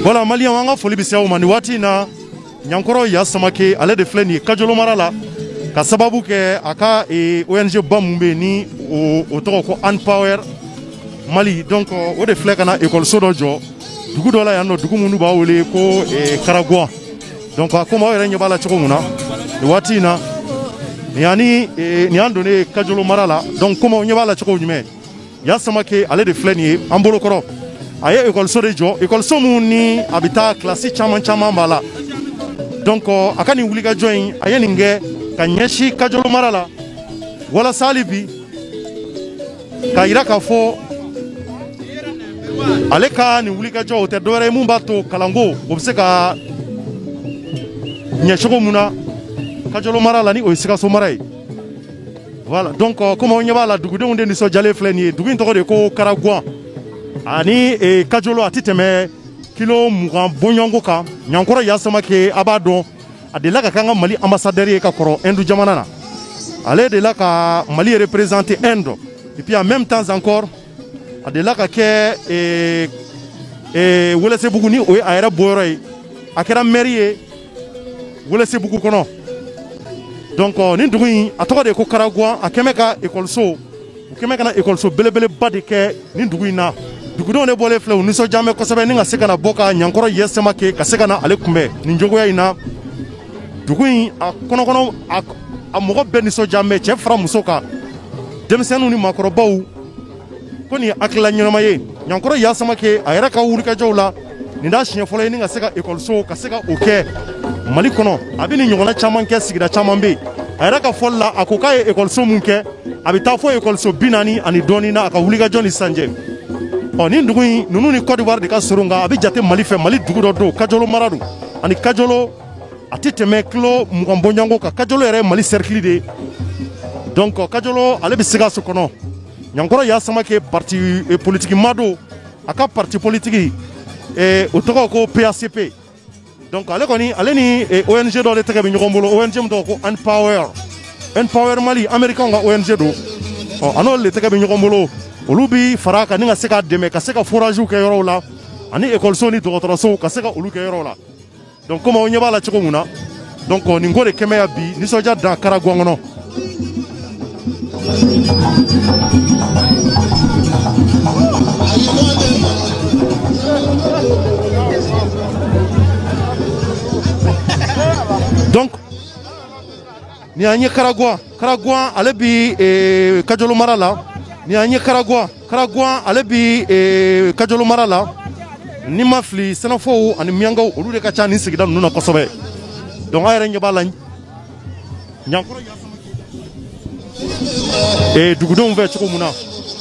Voilà, Mali an ka foli bi se aw ma ni waati na Nyankoro ya Samake ale de filɛ nin ye Kajolo mara la ka sababu kɛ a ka ONG ba mun bɛ ni o tɔgɔ ko Unpower Mali. Donc o de filɛ ka na école-so dɔ jɔ dugu dɔ la yan nɔ, dugu minnu b'a wele ko Karagua. Donc a komi aw yɛrɛ ɲɛ b'a la cogo min na ni waati in na nin y'an donnen Kajolo mara la. Donc komi aw ɲɛ b'a la cogo jumɛn, ya Samake ale de filɛ nin ye an bolokɔrɔ. A ye école-so de jɔ, école-so mun ni a bɛ taa kilasi caman b'a la. Donc a ka nin wulikajɔ in a ye nin kɛ ka ɲɛsin Kajolo mara la walasa hali bi k'a yira k'a fɔ ale ka nin wulikajɔ o tɛ dɔwɛrɛ ye mun b'a to kalanko o bɛ se ka ɲɛ cogo mun na Kajolo mara la ni o ye Sikaso mara ye. Voilà, donc comme aw ɲɛ b'a la dugudenw de nisɔndiyalen filɛ nin ye. Dugu in tɔgɔ de ko Karagua ani Kajolo a tɛ tɛmɛ kilo 20 bɔɲɔgɔnko kan. Nyankoro ya Samake a b'a dɔn a delila ka kɛ an ka Mali ambassadeur ye ka kɔrɔ Inde jamana na. Ale delila ka Mali représenter Inde et puis en même temps encore a delila ka kɛ Welesebugu ni o ye a yɛrɛ bɔyɔrɔ ye. A kɛra maire ye Welesebugu kɔnɔ. Donc nin dugu in a tɔgɔ de ko Karagua a kɛmɛ ka école-so u kɛmɛ ka na école-so belebeleba de kɛ nin dugu in na. Dugudenw de bɔlen filɛ u nisɔndiya bɛ kosɛbɛ ni ka se ka na bɔ ka Nyankoro ya Samake ka se ka na ale kunbɛn nin cogoya in na. Dugu in a kɔnɔkɔnɔ a mɔgɔ bɛɛ nisɔndiya bɛ cɛ fara muso kan, denmisɛnninw ni maakɔrɔbaw ko nin ye hakilila ɲɛnama ye. Nyankoro ya Samake a yɛrɛ ka wulikajɔw la nin t'a siɲɛ fɔlɔ ye ni ka se ka école-so ka se ka o kɛ Mali kɔnɔ. A bɛ nin ɲɔgɔnna caman kɛ sigida caman bɛ yen. A yɛrɛ ka fɔli la a ko k'a ye école-so mun kɛ a bɛ taa fɔ école-so 40 ani dɔɔnin na a ka wulikajɔ ni sanjɛ. Nin dugu in ninnu ni Côte d'Ivoire de ka surun nka a bɛ jate Mali fɛ. Mali dugu dɔ don Kajolo mara don ani Kajolo a tɛ tɛmɛ kilo 20 bɔɲɔgɔnko kan. Kajolo yɛrɛ ye Mali cercle de ye. Donc Kajolo ale bɛ Sikaso kɔnɔ. Nyankoro ya Samake parti politique ma don a ka parti politique o tɔgɔ ko PACP. Donc ale kɔni ale ni ONG dɔ de tɛgɛ bɛ ɲɔgɔn bolo. ONG min tɔgɔ ko Unpower Mali américain ka ONG don. A n'olu de tɛgɛ bɛ ɲɔgɔn bolo. Olu bi fara ka ni ka se ka dɛmɛ ka se ka forage kɛ yɔrɔw la ani école-so ni dɔgɔtɔrɔsow ka se ka olu kɛ yɔrɔw la. Donc comme aw ɲɛ b'a la cogo mun na, donc nin ko de kɛmɛ ya bi nisɔndiya dan Karagua kɔnɔ. Donc ni an ye Karagua ale bi Kajolo mara la. Ni an ye Karagua ale bi Kajolo mara la. Ni ma fili sɛnɛfɔw ani miyangaw olu de ka ca ni sigida ninnu na kosɛbɛ. Donc a yɛrɛ ɲɛ b'a la Nyankoro ya Samake dugudenw fɛ cogo mun na.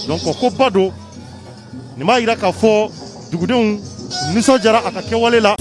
Donc ko ba don nin b'a yira k'a fɔ dugudenw nisɔndiyara a ka kɛwale la.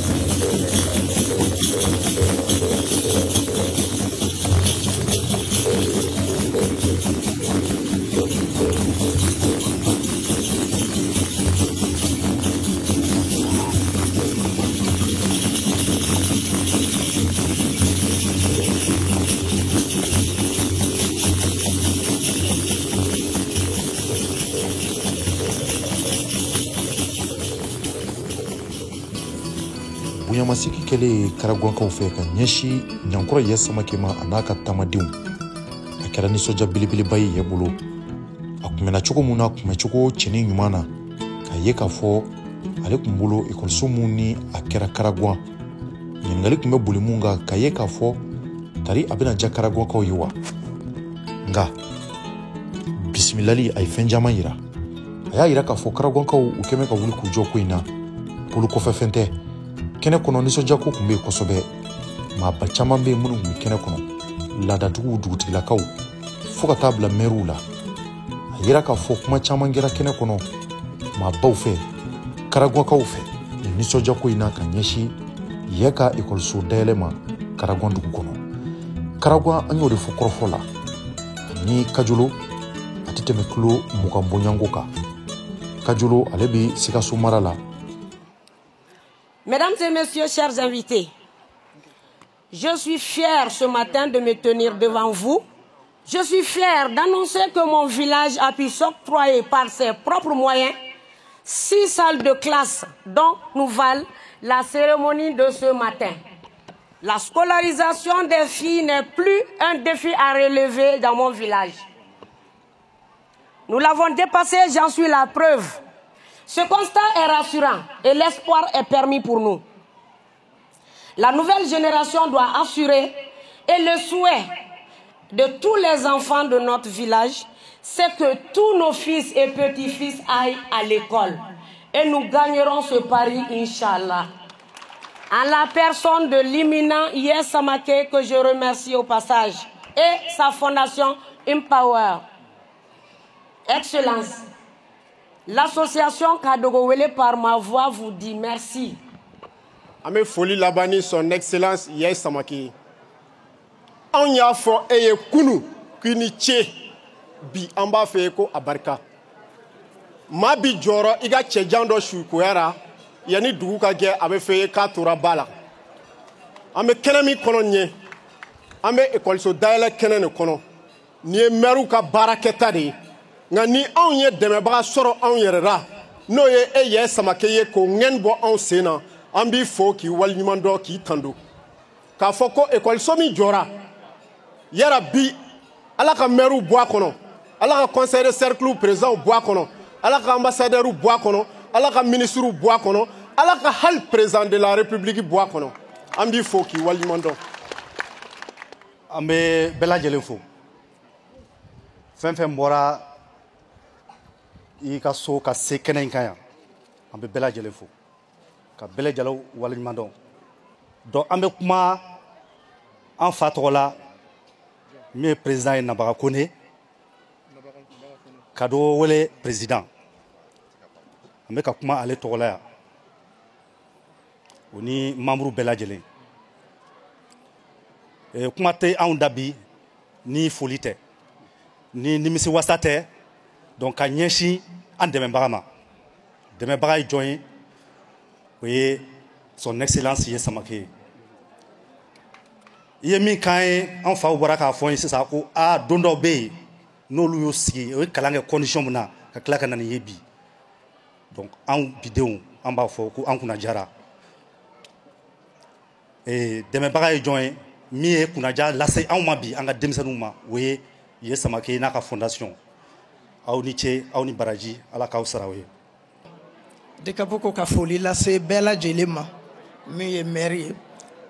Bonyamasiki kɛlen Karaguankaw fɛ ka ɲɛsin Nyankoro ya Samake ma a n'a ka taamadenw a kɛra nisɔndiya belebeleba ye yɛ bolo. A kunbɛnna cogo mun na kunbɛncogo cɛnin ɲuman na k'a ye k'a fɔ ale tun bolo école-so mun ni a kɛra Karagua. Ɲininkali tun bɛ boli mun kan k'a ye k'a fɔ tari a bɛna diya Karaguankaw ye wa. Nka bisimilali a ye fɛn caman yira. A y'a yira k'a fɔ Karaguankaw u kɛmɛ ka wuli k'u jɔ ko in na bolo kɔfɛ fɛn tɛ. Kɛnɛ kɔnɔ nisɔndiya ko tun bɛ yen kosɛbɛ. Maaba caman bɛ yen minnu tun bɛ kɛnɛ kɔnɔ. Laadatigiw dugutigilakaw fo ka taa bila maires la. A yira k'a fɔ kuma caman kɛra kɛnɛ kɔnɔ maabaw fɛ Karaguankaw fɛ nin nisɔndiya ko in na ka ɲɛsin yɛ ka école-so dayɛlɛ ma Karagua dugu kɔnɔ. Karagua an y'o de fɔ kɔrɔfɔ la ni Kajolo a tɛ tɛmɛ kilo 20 bɔɲɔgɔnko kan. Kajolo ale bɛ Sikaso mara la. Mesdames et messieurs, chers invités, je suis fier ce matin de me tenir devant vous. Je suis fier d'annoncer que mon village a pu s'octroyer par ses propres moyens 6 salles de classe dont nous valent la cérémonie de ce matin. La scolarisation des filles n'est plus un défi à relever dans mon village. Nous l'avons dépassé, j'en suis la preuve. Ce constat est rassurant et l'espoir est permis pour nous. La nouvelle génération doit assurer, et le souhait de tous les enfants de notre village, c'est que tous nos fils et petits-fils aillent à l'école. Et nous gagnerons ce pari, Inch'Allah. En la personne de l'imminent Yes Samake, que je remercie au passage, et sa fondation Empower. Excellence, l'association Kadogowele par ma voix vous dit merci. Ame Foli Labani, son excellence Yes Samake. On y a fait eye kunu kini tche bi amba fe ko abarka. Ma bi joro iga tchejando shu koyara yani dugu ka ge abe fe ka tora bala. Ame kenemi kono nye. Ame école so daele kenene kono. Ni meru ka baraketa de. Nga ni on ye demeba soro on yerera. No ye eye Samake ye ko ngen bo on sena. Ambi fo ki wal nyimando ki tando. Ka foko école so mi jora. Yara bi ala ka maire bois kono ala ka conseil de cercle président bois kono ala ka ambassadeur bois kono ala ka ministre bois kono ala ka hal président de la république bois kono ambi foki walimondo ambe bela jelen fo fenfen bora I ka so ka se kenen kaya ambe bela jelen fo ka bela jalo walimondo do ambe kuma en fatola mais président Nabaga Kone kado wele président ambe ka kuma ale togola ya oni membre bela jelen kuma te an dabi ni folite ni nimisi wasate donc ka nyeshi an dɛmɛbaga ma dɛmɛbaga yi join o ye son excellence Yes Samake ye min kan ye an faw bɔra k'a fɔ ye sisan ko don dɔ bɛ yen n'olu y'o sigi o ye kalan kɛ condition min na ka tila ka na ni ye bi donc an bidenw an b'a fɔ ko an kunna jara dɛmɛbaga ye jɔn ye min ye kunnaja lase anw ma bi an ka denmisɛnninw ma o ye Yes Samake n'a ka fondation aw ni ce aw ni baraji ala k'aw sara o ye de ka bɔ ko ka foli lase bɛɛ lajɛlen ma min ye maire ye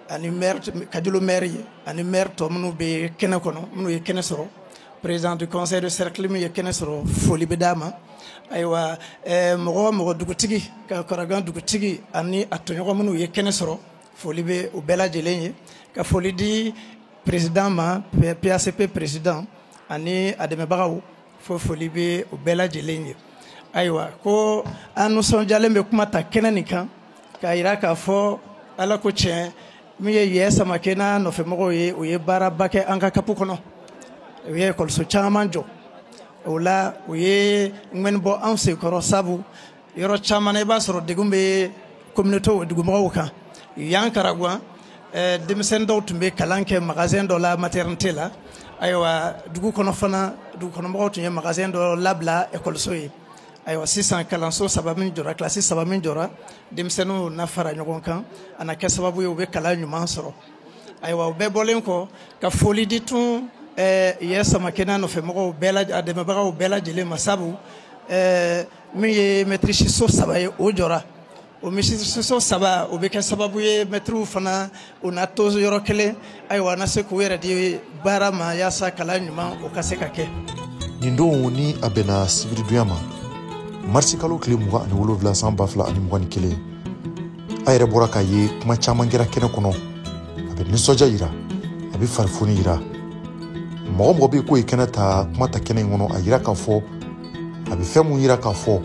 ani maire Kadilo maire ye ani maire tɔ minnu bɛ kɛnɛ kɔnɔ minnu ye kɛnɛ sɔrɔ président du conseil de cercle min ye kɛnɛ sɔrɔ foli bɛ d'a ma ayiwa mɔgɔ mɔgɔ dugutigi ka kɔrɔgan dugutigi ani a tɔɲɔgɔn minnu ye kɛnɛ sɔrɔ foli bɛ u bɛɛ lajɛlen ye ka foli di président ma PACP président ani a dɛmɛbagaw fo foli bɛ u bɛɛ lajɛlen ye ayiwa ko an nisɔndiyalen bɛ kuma ta kɛnɛ nin kan k'a jira k'a fɔ ala ko tiɲɛ min ye Yes Samake n'a nɔfɛmɔgɔw ye u ye baaraba kɛ an ka kapu kɔnɔ u ye école caman jɔ o la u ye ŋmɛni bɔ anw senkɔrɔ sabu yɔrɔ caman na i b'a sɔrɔ degun bɛ communauté dugumɔgɔw kan yan Karaguwan denmisɛnnin dɔw tun bɛ kalan kɛ magasin dɔ la maternité la ayiwa dugu kɔnɔ fana dugukɔnɔmɔgɔw tun ye magasin dɔ labila école ye ayiwa sisan kalanso 3 min jɔra classe 3 min jɔra denmisɛnninw na fara ɲɔgɔn kan a na kɛ sababu ye u bɛ kalan ɲuman sɔrɔ ayiwa o bɛɛ bɔlen kɔ ka foli di tun Yes Samake n'a nɔfɛmɔgɔw a dɛmɛbagaw bɛɛ lajɛlen ma sabu min ye maîtrise so 3 ye o jɔra o maîtrise so 3 o bɛ kɛ sababu ye maîtres fana u na to yɔrɔ kelen ayiwa na se k'u yɛrɛ di baara ma yaasa kalan ɲuman o ka se ka kɛ nin don ni a bɛnna sibiridonya ma marisi kalo tile 27 san 2021 a yɛrɛ bɔra k'a ye kuma caman kɛra kɛnɛ kɔnɔ a bɛ nisɔndiya yira a bɛ farifoni yira mɔgɔ mɔgɔ bɛ k'o ye kɛnɛ ta kuma ta kɛnɛ in kɔnɔ a yira k'a fɔ a bɛ fɛn mun yira k'a fɔ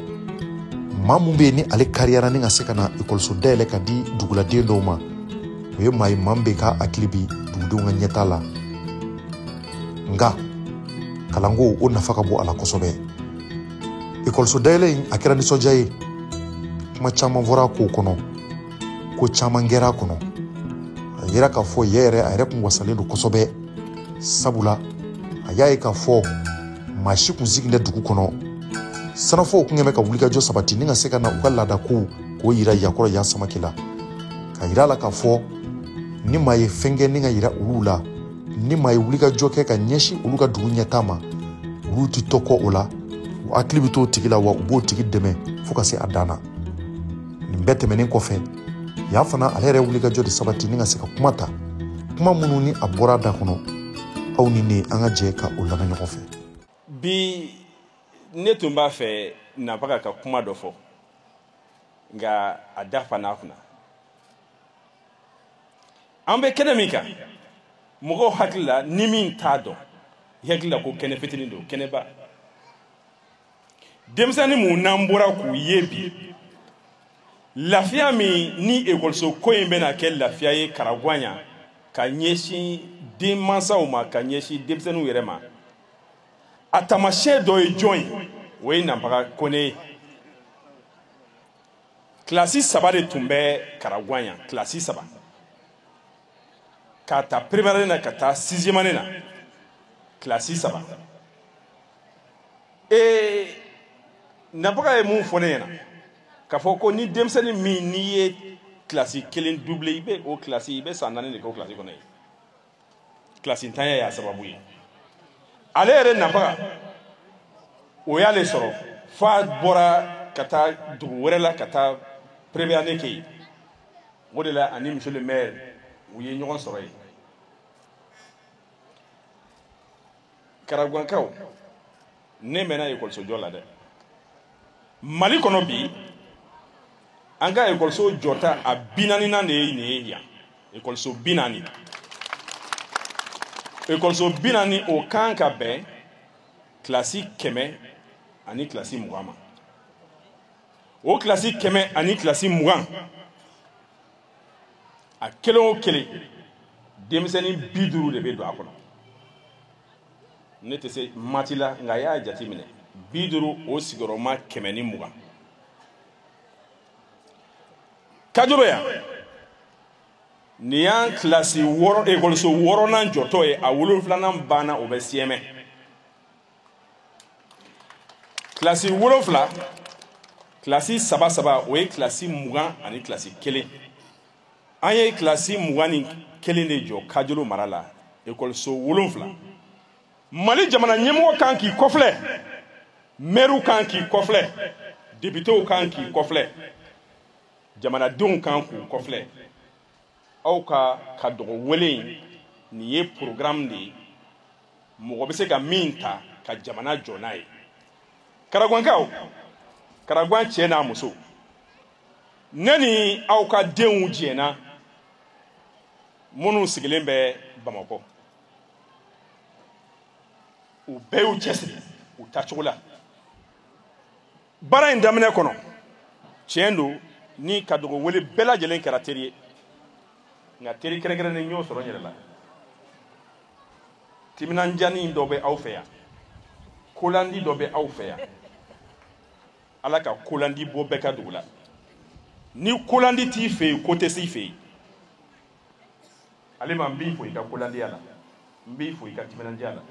maa mun bɛ yen ni ale kariyara ni ka se ka na ekɔliso dayɛlɛ ka di duguladen dɔw ma o ye maa ye maa min bɛ k'a hakili bi dugudenw ka ɲɛtaa la nka kalanko o nafa ka bon a la kosɛbɛ ekɔliso dayɛlɛ in a kɛra nisɔndiya ye kuma caman fɔra a kow kɔnɔ ko caman kɛra a kɔnɔ a yira k'a fɔ ye yɛrɛ a yɛrɛ kun wasalen don kosɛbɛ sabula a y'a ye k'a fɔ maa si kun sigilen tɛ dugu kɔnɔ sanafo kun ŋɛmɛ ka wulikajɔ sabati ni ka se ka na u ka laada kow k'o yira yakɔrɔ ya Samake la ka yira la k'a fɔ ni maa ye fɛn kɛ ni ka yira olu la ni maa ye wulikajɔ kɛ ka ɲɛsin olu ka dugu ɲɛtaa ma olu ti tɔ kɔ o la u hakili bɛ t'o tigi la wa u b'o tigi dɛmɛ fo ka se a dan na nin bɛɛ tɛmɛnen kɔfɛ yan fana ale yɛrɛ wulikajɔ de sabati ni ka se ka kuma ta kuma minnu ni a bɔra da kɔnɔ aw ni ne an ka jɛ ka o lamɛn ɲɔgɔn fɛ. Bi ne tun b'a fɛ nabaga ka kuma dɔ fɔ nka a dafa n'a kunna. An bɛ kɛnɛ min kan mɔgɔw hakili la ni min t'a dɔn i hakili la ko kɛnɛ fitinin don kɛnɛba. Denmisɛnnin mun n'an bɔra k'u ye bi lafiya min ni ekɔliso ko in bɛna kɛ lafiya ye Karaguanya ka ɲɛsin den mansaw ma ka ɲɛsin denmisɛnninw yɛrɛ ma a taamasiyɛn dɔ ye jɔn ye o ye Nampaga Kone ye. Kilasi 3 de tun bɛ Karaguanya kilasi 3 k'a ta première na ka taa 6e année na kilasi 3 Nampaga ye mun fɔ ne ɲɛna k'a fɔ ko ni denmisɛnnin min n'i ye kilasi 1 double i bɛ o kilasi i bɛ san 4 de kɛ o kilasi kɔnɔ ye kilasi ntanya y'a sababu ye ale yɛrɛ Nampaga o y'ale sɔrɔ f'a bɔra ka taa dugu wɛrɛ la ka taa première année kɛ yen o de la ani monsieur le maire u ye ɲɔgɔn sɔrɔ yen. Karaguankaw ne mɛnna ekɔliso jɔ la dɛ Mali kɔnɔ bi an ka ekɔliso jɔta a 40nan de ye nin ye yan ekɔliso 40 ekɔliso 40 o kan ka bɛn kilasi 100 ani kilasi 20 ma o kilasi 100 ani kilasi 20 a kelen o kelen denmisɛnnin 50 de bɛ don a kɔnɔ ne tɛ se mati la nka a y'a jate minɛ 50 o sigiyɔrɔma 120 Kajuru yan nin y'an kilasi 6 ekɔliso 6nan jɔtɔ ye a 7nan banna o bɛ CMN kilasi 7 kilasi 3 o ye kilasi 20 ani kilasi 1 an ye kilasi 21 de jɔ Kajuru mara la ekɔliso 7 Mali jamana ɲɛmɔgɔ kan k'i kɔfilɛ maire kan k'i kɔfilɛ députés kan k'i kɔfilɛ jamanadenw kan k'u kɔfilɛ aw ka dɔgɔ wele nin ye programme de ye mɔgɔ bɛ se ka min ta ka jamana jɔ n'a ye Karaguankaw Karaguan cɛ n'a muso ne ni aw ka denw jɛna minnu sigilen bɛ Bamakɔ u bɛɛ y'u cɛsiri u tacogo la baara in daminɛ kɔnɔ tiɲɛ don ni ka dɔgɔ wele bɛɛ lajɛlen kɛra teri ye nka teri kɛrɛnkɛrɛnnen y'o sɔrɔ n yɛrɛ la timinandiyanin dɔ bɛ aw fɛ yan kolandi dɔ bɛ aw fɛ yan ala ka kolandi bɔ bɛɛ ka dugu la ni kolandi t'i fɛ yen ko tɛ s'i fɛ yen ale ma n b'i fo i ka kolandiya la n b'i fo i ka timinandiya la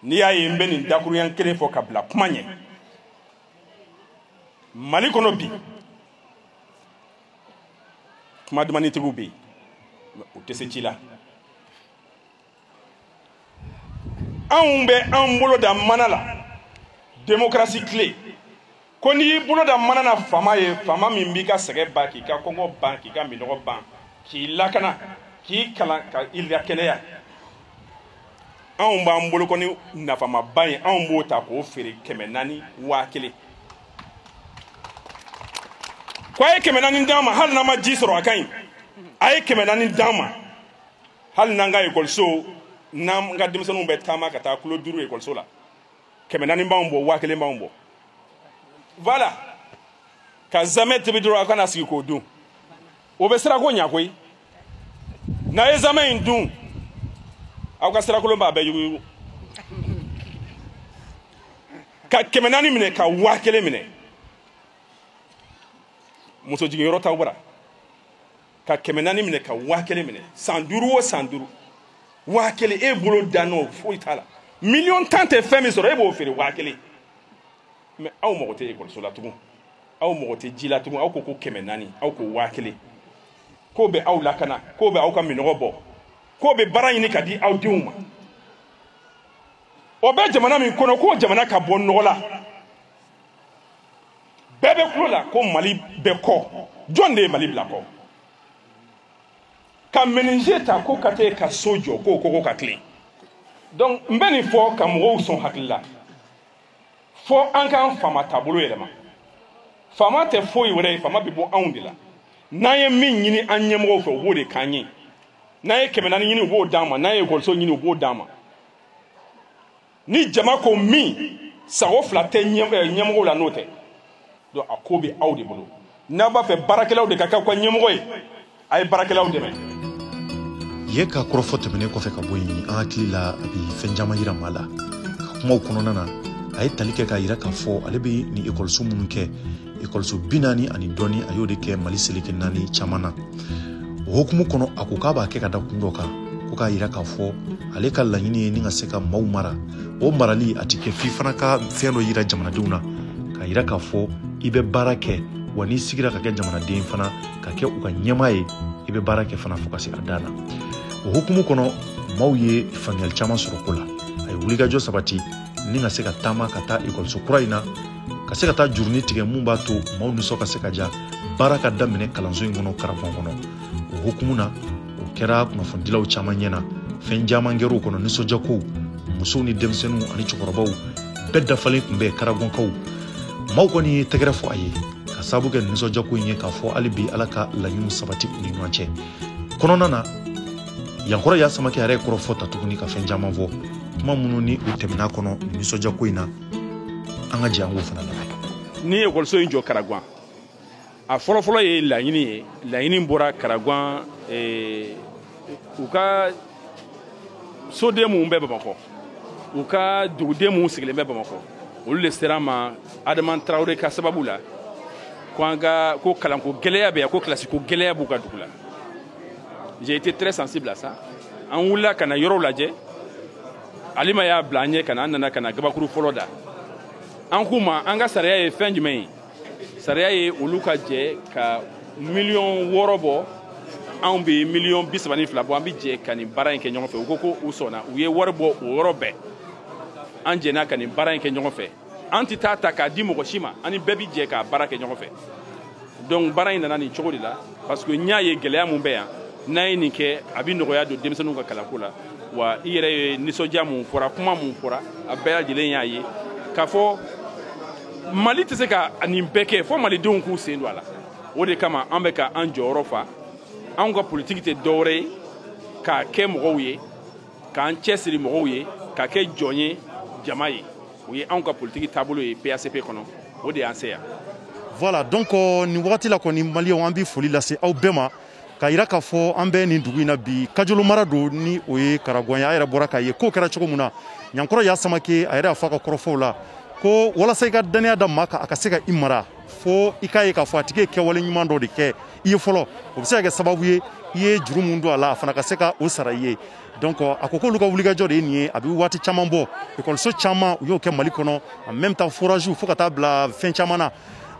n'i y'a ye n bɛ nin dakuruɲɛ kelen fɔ ka bila kuma ɲɛ Mali kɔnɔ bi kuma dumanitigiw bɛ yen u tɛ se ci la anw bɛ an bolo da mana la démocratie tile ko n'i y'i bolo da mana na faama ye faama min b'i ka sɛgɛ ban k'i ka kɔngɔ ban k'i ka minɔgɔ ban k'i lakana k'i kalan ka i lakɛnɛya anw b'an bolo kɔni nafamaba ye anw b'o ta k'o feere 400 1000 ko a ye 400 d'an ma hali n'an ma ji sɔrɔ a ka ɲi a ye 400 d'an ma hali n'an ka ekɔliso n'an ka denmisɛnninw bɛ taama ka taa kilo 5 ekɔliso la 400 b'anw bɔ 1000 b'anw bɔ voilà ka zamɛ tobi dɔrɔn a kana sigi k'o dun o bɛ sirako ɲa koyi n'a ye zamɛ in dun aw ka sirakolon b'a bɛɛ yuguyugu ka 400 minɛ ka 1000 minɛ muso jiginyɔrɔ t'aw bara ka 400 minɛ ka 1000 minɛ san 5 o san 5 1000 e bolo da n'o foyi t'a la 1,10 tɛ fɛn min sɔrɔ e b'o feere 1000 mais aw mago tɛ ekɔliso la tugun aw mago tɛ ji la tugun aw ko ko 400 aw ko 1000 ko bɛ aw lakana ko bɛ aw ka minɔgɔ bɔ ko bɛ baara ɲini ka di aw denw ma o bɛ jamana min kɔnɔ ko jamana ka bɔ nɔgɔ la bɛɛ bɛ kulo la ko Mali bɛ kɔ jɔn de ye Mali bila kɔ ka ménager ta ko ka te ka so jɔ ko ko ka tilen donc n bɛ nin fɔ ka mɔgɔw sɔn hakili la fɔ an k'an fama taabolo yɛlɛma fama tɛ foyi wɛrɛ ye fama bɛ bɔ anw de la n'an ye min ɲini an ɲɛmɔgɔw fɛ u b'o de k'an ye n'an ye 400 ɲini u b'o d'an ma n'an ye ekɔliso ɲini u b'o d'an ma ni jama ko min sago 2 tɛ ɲɛmɔgɔw la n'o tɛ donc a ko bɛ aw de bolo n'a b'a fɛ baarakɛlaw de ka kɛ aw ka ɲɛmɔgɔ ye a ye baarakɛlaw dɛmɛ. ye ka kɔrɔfɔ tɛmɛnen kɔfɛ ka bɔ yen an hakili la a bɛ fɛn caman yira maa la ka kumaw kɔnɔna na a ye tali kɛ k'a yira k'a fɔ ale bɛ nin ekɔliso minnu kɛ ekɔliso 40 ani dɔɔni a y'o de kɛ Mali seleke 4 caman na o hukumu kɔnɔ a ko k'a b'a kɛ ka da kun dɔ kan ko k'a yira k'a fɔ ale ka laɲini ye ni ka se ka maaw mara o marali a tɛ kɛ f'i fana ka fɛn dɔ yira jamanadenw na k'a yira k'a fɔ i bɛ baara kɛ wa n'i sigira ka kɛ jamanaden fana ka kɛ u ka ɲɛmaa ye i bɛ baara kɛ fana fo ka se a dan na o hukumu kɔnɔ maaw ye faamuyali caman sɔrɔ ko la a ye wulikajɔ sabati ni ka se ka taama ka taa ekɔliso kura in na ka se ka taa jurunin tigɛ mun b'a to maaw nisɔn ka se ka diya baara ka daminɛ kalanso in kɔnɔ karamɔgɔ kɔnɔ o hukumu na o kɛra kunnafonidilaw caman ɲɛna fɛn caman kɛra o kɔnɔ nisɔndiyakow musow ni denmisɛnninw ani cɛkɔrɔbaw bɛɛ dafalen tun bɛ karagɔnkaw maaw kɔni ye tɛgɛrɛ fɔ a ye ka sababu kɛ nisɔndiyako in ye k'a fɔ hali bi ala ka laɲiniw sabati u ni ɲɔgɔn cɛ kɔnɔna na yankɔrɔ y'a samakɛ yɛrɛ kɔrɔ fɔ ta tuguni ka fɛn caman fɔ kuma minnu ni u tɛmɛna kɔnɔ nisɔndiyako in na an ka jɛ an k'o fana lamɛn. Ni ekɔliso in jɔ Karagwan a fɔlɔfɔlɔ ye laɲini ye laɲini bɔra Karagwan u ka soden minnu bɛ Bamakɔ u ka duguden minnu sigilen bɛ Bamakɔ olu de sera ma Adama Traoré ka sababu la ko kalanko gɛlɛya bɛ yan ko kilasi ko gɛlɛya b'u ka dugu la. J'ai été très sensible à ça. An wulila ka na yɔrɔw lajɛ Alima y'a bila an ɲɛ ka na an nana ka na gabakuru fɔlɔ da an k'u ma an ka sariya ye fɛn jumɛn ye sariya ye olu ka jɛ ka $6 bɔ anw bɛ $32 bɔ an bɛ jɛ ka nin baara in kɛ ɲɔgɔn fɛ u ko u sɔnna u ye wari bɔ o yɔrɔ bɛɛ an jɛna ka nin baara in kɛ ɲɔgɔn fɛ an tɛ taa ta k'a di mɔgɔ si ma an ni bɛɛ bɛ jɛ k'a baara kɛ ɲɔgɔn fɛ donc baara in nana nin cogo de la parce que n y'a ye gɛlɛya mun bɛ yan n'a ye nin kɛ a bɛ nɔgɔya don denmisɛnninw ka kalanko la wa i yɛrɛ ye nisɔndiya mun fɔra kuma mun fɔra a bɛɛ lajɛlen y'a ye k'a fɔ Mali tɛ se ka nin bɛɛ kɛ fo malidenw k'u sen don a la o de kama an bɛ ka an jɔyɔrɔ fa anw ka politiki tɛ dɔwɛrɛ ye k'a kɛ mɔgɔw ye k'an cɛsiri mɔgɔw ye k'a kɛ jɔn ye jama ye o ye anw ka politiki taabolo ye PACP kɔnɔ o de y'an se yan. Voilà donc nin wagati la kɔni maliyɛnw an bɛ foli lase aw bɛɛ ma ka yira k'a fɔ an bɛ nin dugu in na bi Kajolo mara don ni o ye Karagwan ye a yɛrɛ bɔra k'a ye k'o kɛra cogo min na Ɲankɔrɔ y'a samake a yɛrɛ y'a fɔ a ka kɔrɔfɔw la ko walasa i ka daniya da maa kan a ka se ka i mara fo i k'a ye k'a fɔ a tigi ye kɛwale ɲuman dɔ de kɛ i ye fɔlɔ o bɛ se ka kɛ sababu ye i ye juru mun don a la a fana ka se ka o sara i ye donc a ko k'olu ka wulikajɔ de ye nin ye a bɛ waati caman bɔ ekɔliso caman u y'o kɛ Mali kɔnɔ en même temps forage fo ka taa bila fɛn caman na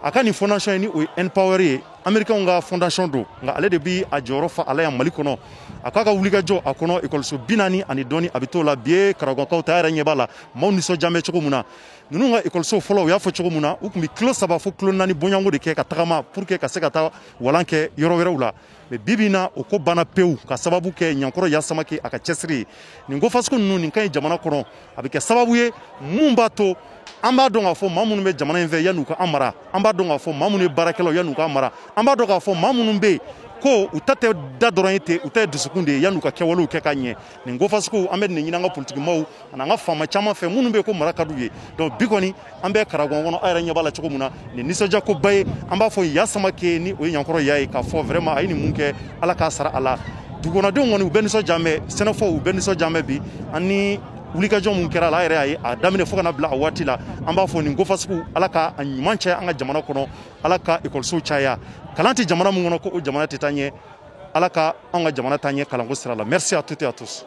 a ka nin fondation ye ni o ye N-Power ye Américains ka fondation don nka ale de bi a jɔyɔrɔ fa ala yan Mali kɔnɔ a k'a ka wulikajɔ a kɔnɔ ekɔliso 40 ani dɔɔni a bɛ t'o la bi ye Karagwankaw ta yɛrɛ ɲɛ b'a la maaw nisɔndiya bɛ cogo min na ninnu ka ekɔliso fɔlɔ u y'a fɔ cogo min na u tun bɛ kilo 3 fo kilo 4 bɔɲɔngo de kɛ ka tagama pour que ka se ka taa walan kɛ yɔrɔ wɛrɛw la mais bi bi in na o ko banna pewu ka sababu kɛ Ɲankɔrɔ Yasamake a ka cɛsiri ye nin ko fasugu ninnu nin ka ɲi jamana kɔnɔ a bɛ kɛ sababu ye mun b'a to an b'a dɔn k'a fɔ maa minnu bɛ jamana in fɛ yan'u ka an mara an b'a dɔn k'a fɔ maa minnu ye baarakɛlaw yan'u ka mara an b'a dɔn k'a fɔ maa minnu bɛ yen ko u ta tɛ da dɔrɔn ye ten u ta ye dusukun de ye yan'u ka kɛwalew kɛ ka ɲɛ nin ko fasugu an bɛ nin ɲini an ka politikimaaw ani an ka faama caman fɛ minnu bɛ yen ko mara ka d'u ye donc bi kɔni an bɛ Karagwan kɔnɔ a yɛrɛ ɲɛ b'a la cogo min na nin nisɔndiyakoba ye an b'a fɔ Yasamake ni o ye Ɲankɔrɔ Ya ye k'a fɔ vraiment a ye nin mun kɛ ala k'a sara a la dugukɔnɔdenw kɔni u bɛ nisɔndiya mɛn sɛnɛfɔw u bɛ nisɔndiya mɛn bi ani wulikajɔ mun kɛra la a yɛrɛ y'a ye a daminɛ fo ka na bila a waati la an b'a fɔ nin ko fasugu ala ka a ɲuman caya an ka jamana kɔnɔ ala ka ekɔlisow caya kalan tɛ jamana mun kɔnɔ ko o jamana tɛ taa ɲɛ ala ka an ka jamana taa ɲɛ kalanko sira la merci à toutes et à tous.